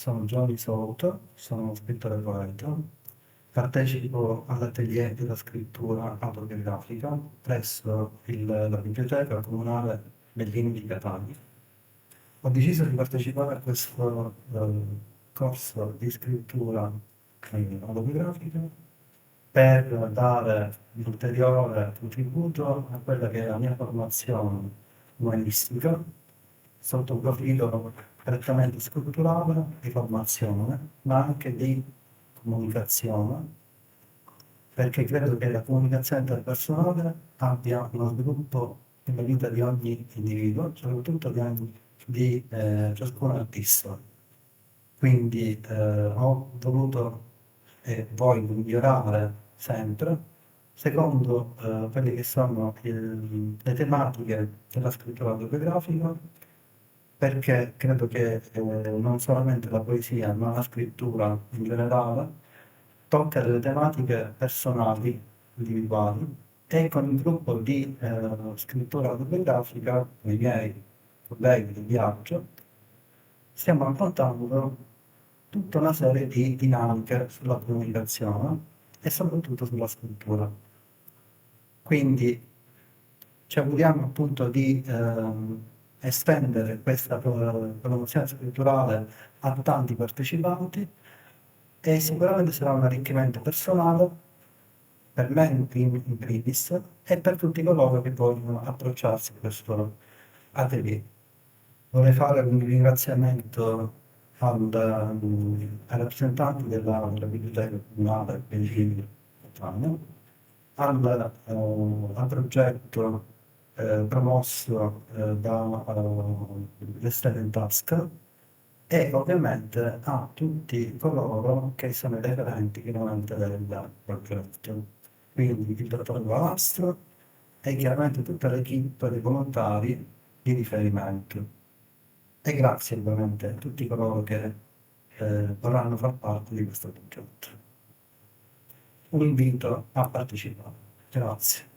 sono Giovanni Souto, sono uno scrittore poeta, partecipo all'atelier della scrittura autobiografica presso la Biblioteca Comunale Bellini di Catania. Ho deciso di partecipare a questo corso di scrittura autobiografica per dare un ulteriore contributo a quella che è la mia formazione umanistica sotto un profilo prettamente strutturale di formazione, ma anche di comunicazione, perché credo che la comunicazione interpersonale abbia uno sviluppo nella vita di ogni individuo, soprattutto di ciascun artista. Quindi ho voluto e voglio migliorare sempre secondo quelle che sono le tematiche della scrittura autobiografica, perché credo che non solamente la poesia, ma la scrittura in generale tocca delle tematiche personali, individuali, e con il gruppo di scrittura autobiografica, con i miei colleghi di viaggio, stiamo affrontando tutta una serie di dinamiche sulla comunicazione e soprattutto sulla scrittura. Quindi ci auguriamo appunto di estendere questa promozione scritturale a tanti partecipanti e sicuramente sarà un arricchimento personale per me in primis e per tutti coloro che vogliono approcciarsi a questo atelier. Vorrei fare un ringraziamento ai rappresentanti della Biblioteca Comunale Bellini Catania, al progetto promosso dall'Estate in Tasca e ovviamente a tutti coloro che sono i referenti chiaramente del progetto, quindi il dottor Valastro e chiaramente tutta l'equipe dei volontari di riferimento. E grazie ovviamente a tutti coloro che vorranno far parte di questo progetto. Un invito a partecipare. Grazie.